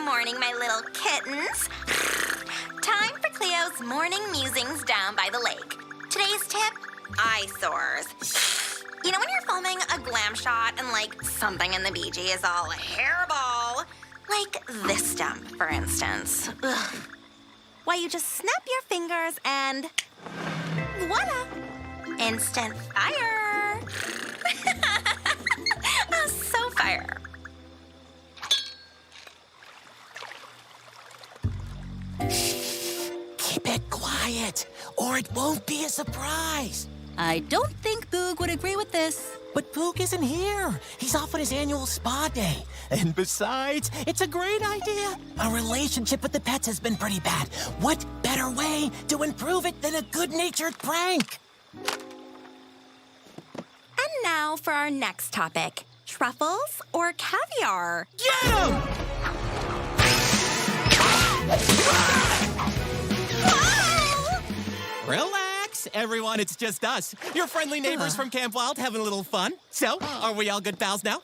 morning, my little kittens. Time for Cleo's morning musings down by the lake. Today's tip, eyesores. You know when you're filming a glam shot and, like, something in the BG is all a hairball? Like this stump, for instance. Ugh. Why, you just snap your fingers and voila! Instant fire! Oh, so fire. Keep it quiet, or it won't be a surprise. I don't think Boog would agree with this. But Boog isn't here. He's off on his annual spa day. And besides, it's a great idea. Our relationship with the pets has been pretty bad. What better way to improve it than a good-natured prank? And now for our next topic, truffles or caviar? Get him! Relax, everyone. It's just us. Your friendly neighbors from Camp Wild having a little fun. So, are we all good pals now?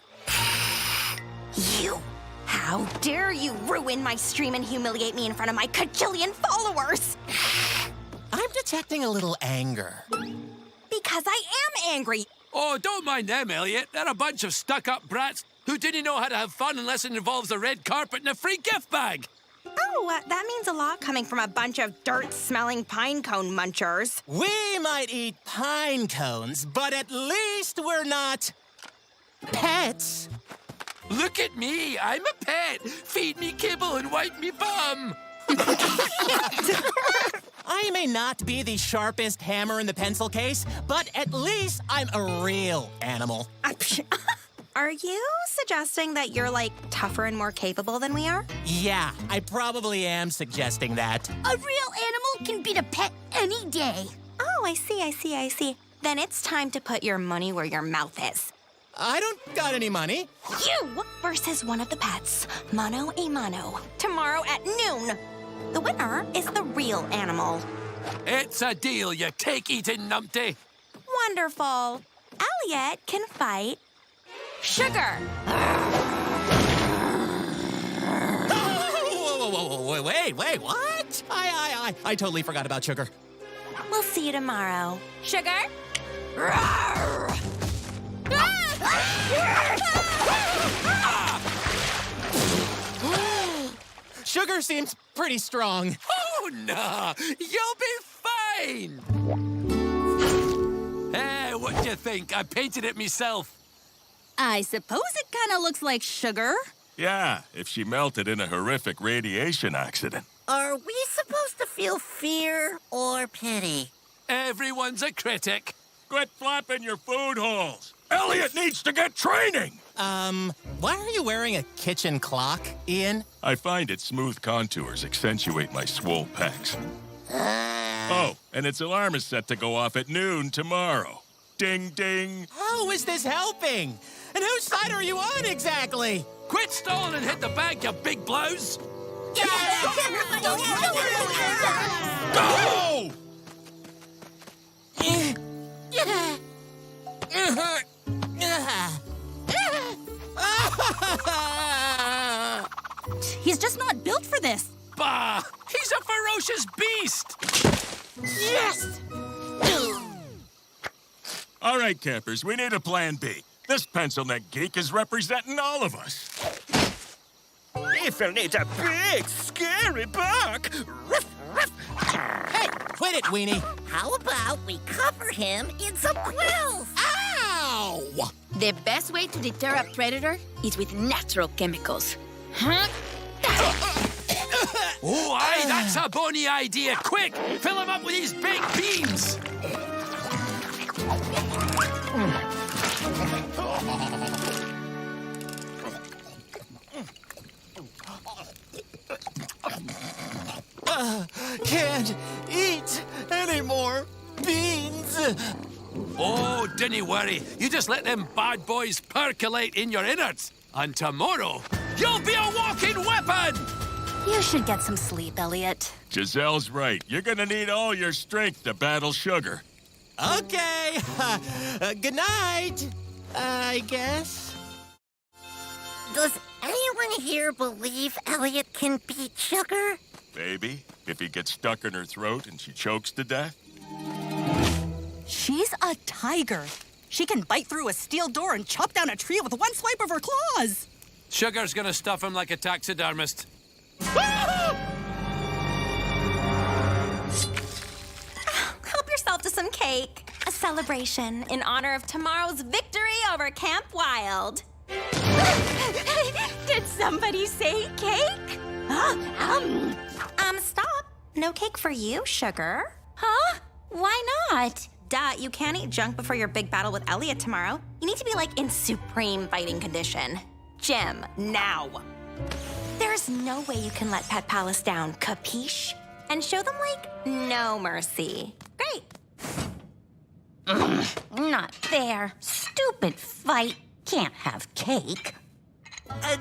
You! How dare you ruin my stream and humiliate me in front of my cajillion followers! I'm detecting a little anger. Because I am angry. Oh, don't mind them, Elliot. They're a bunch of stuck-up brats who didn't know how to have fun unless it involves a red carpet and a free gift bag. Oh, that means a lot coming from a bunch of dirt-smelling pine cone munchers. We might eat pine cones, but at least we're not pets. Look at me. I'm a pet. Feed me kibble and wipe me bum. I may not be the sharpest hammer in the pencil case, but at least I'm a real animal. Are you suggesting that you're, like, tougher and more capable than we are? Yeah, I probably am suggesting that. A real animal can beat a pet any day. Oh, I see. Then it's time to put your money where your mouth is. I don't got any money. You versus one of the pets, mano a mano, tomorrow at noon. The winner is the real animal. It's a deal, you cake-eating numpty. Wonderful. Elliot can fight Sugar. Whoa, wait, what? I totally forgot about Sugar. We'll see you tomorrow. Sugar? Sugar seems pretty strong. Oh, no. You'll be fine. Hey, what do you think? I painted it myself. I suppose it kind of looks like sugar. Yeah, if she melted in a horrific radiation accident. Are we supposed to feel fear or pity? Everyone's a critic. Quit flapping your food holes. Elliot needs to get training. Why are you wearing a kitchen clock, Ian? I find its smooth contours accentuate my swole pecs. Oh, and its alarm is set to go off at noon tomorrow. Ding, ding. How is this helping? And whose side are you on exactly? Quit stalling and hit the bag, you big blouse. Go! He's just not built for this. Bah! He's a ferocious beast! Yes! All right, campers, we need a plan B. This pencil neck geek is representing all of us. If you need a big, scary buck. Hey, quit it, Weenie. How about we cover him in some quills? Ow! The best way to deter a predator is with natural chemicals. Huh? Oh, aye, that's a bony idea. Quick, fill him up with these big beams. Can't eat any more beans. Oh, didn't worry. You just let them bad boys percolate in your innards. And tomorrow, you'll be a walking weapon! You should get some sleep, Elliot. Giselle's right. You're gonna need all your strength to battle Sugar. Okay. Good night, I guess. Does Anyone here believe Elliot can beat Sugar? Maybe, if he gets stuck in her throat and she chokes to death. She's a tiger. She can bite through a steel door and chop down a tree with one swipe of her claws. Sugar's gonna stuff him like a taxidermist. Help yourself to some cake. A celebration in honor of tomorrow's victory over Camp Wild. Did somebody say cake? Stop. No cake for you, Sugar. Huh? Why not? Duh, you can't eat junk before your big battle with Elliot tomorrow. You need to be, like, in supreme fighting condition. Jim, now. There's no way you can let Pet Palace down, capiche? And show them, like, no mercy. Great. Not fair. Stupid fight. Can't have cake.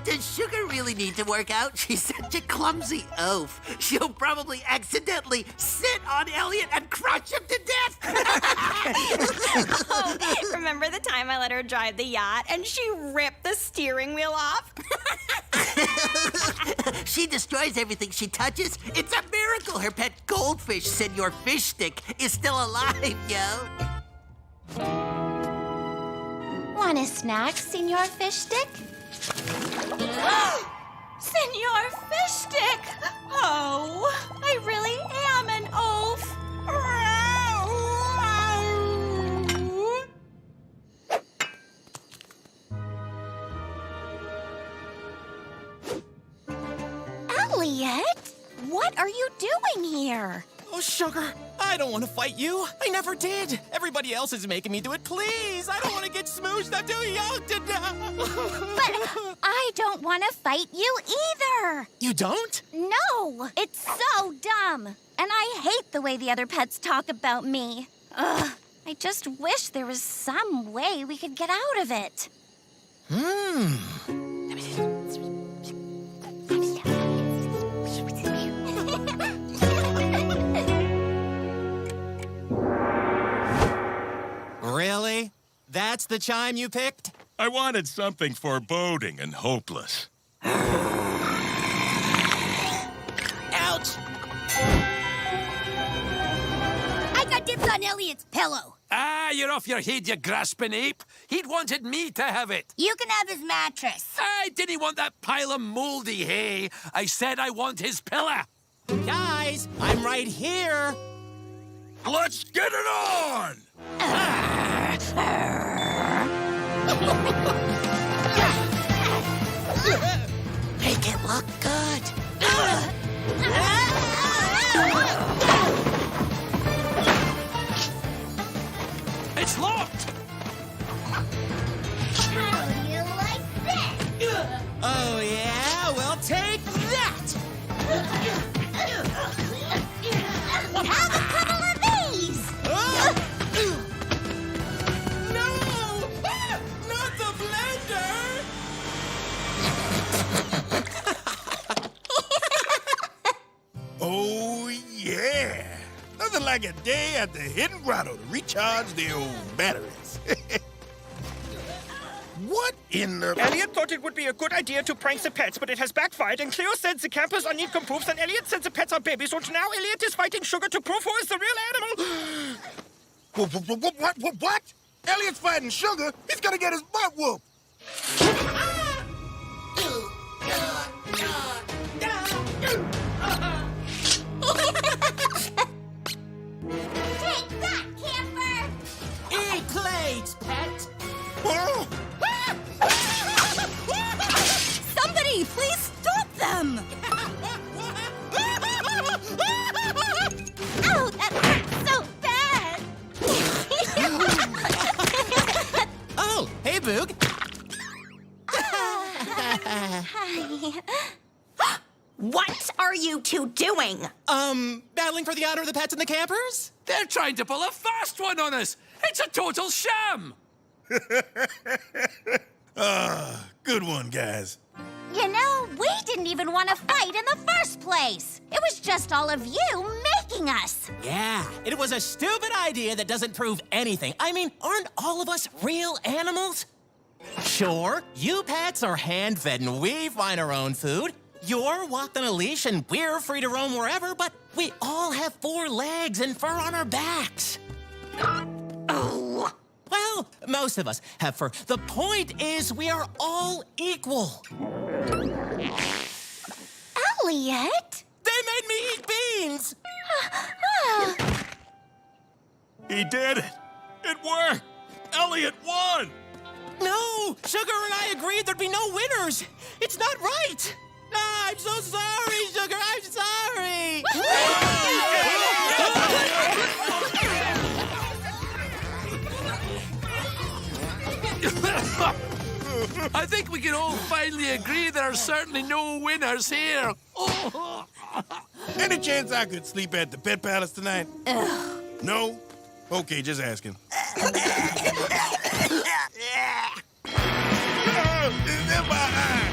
Does Sugar really need to work out? She's such a clumsy oaf. She'll probably accidentally sit on Elliot and crush him to death. Oh, remember the time I let her drive the yacht and she ripped the steering wheel off? She destroys everything she touches. It's a miracle her pet goldfish, Senor Fish Stick, is still alive, yo. Want a snack, Senor Fish Stick? Senor Fish Stick! Oh, I really am an oaf. Elliot, what are you doing here? Oh, Sugar, I don't want to fight you. I never did. Everybody else is making me do it. Please, I don't want to get smooshed. I'm too young to know. But I don't want to fight you either. You don't? No, it's so dumb. And I hate the way the other pets talk about me. Ugh, I just wish there was some way we could get out of it. Really? That's the chime you picked? I wanted something foreboding and hopeless. Ouch! I got dibs on Elliot's pillow. Ah, you're off your head, you grasping ape. He'd wanted me to have it. You can have his mattress. I didn't want that pile of moldy hay. I said I want his pillow. Guys, I'm right here. Let's get it on! Make it look good. It's locked. How do you like this? Oh, yeah? Well, take that! Have a couple of these. No! Not the blender! Oh, yeah. Nothing like a day at the hidden grotto to recharge the old batteries. What in the... Elliot thought it would be a good idea to prank the pets, but it has backfired, and Cleo said the campers are neat comproofs, and Elliot said the pets are babies, so now Elliot is fighting Sugar to prove who is the real animal. What? Elliot's fighting Sugar? He's gonna get his butt whooped. Take that, camper. Eat plates, pet! Oh, Somebody, please stop them! Ow, that hurts so bad. Oh, hey, Boog. What are you two doing? Battling for the honor of the pets and the campers? They're trying to pull a fast one on us. It's a total sham. good one, guys. You know, we didn't even want to fight in the first place. It was just all of you making us. Yeah, it was a stupid idea that doesn't prove anything. I mean, aren't all of us real animals? Sure, you pets are hand-fed and we find our own food. You're walked on a leash and we're free to roam wherever, but we all have 4 legs and fur on our backs. Oh. Well, most of us have fur. The point is we are all equal. Elliot? They made me eat beans! He did it! It worked! Elliot won! No! Sugar and I agreed there'd be no winners! It's not right! Ah, I'm so sorry, Sugar! I'm sorry! I think we can all finally agree there are certainly no winners here. Any chance I could sleep at the Pet Palace tonight? No? Okay, just asking. In my eye.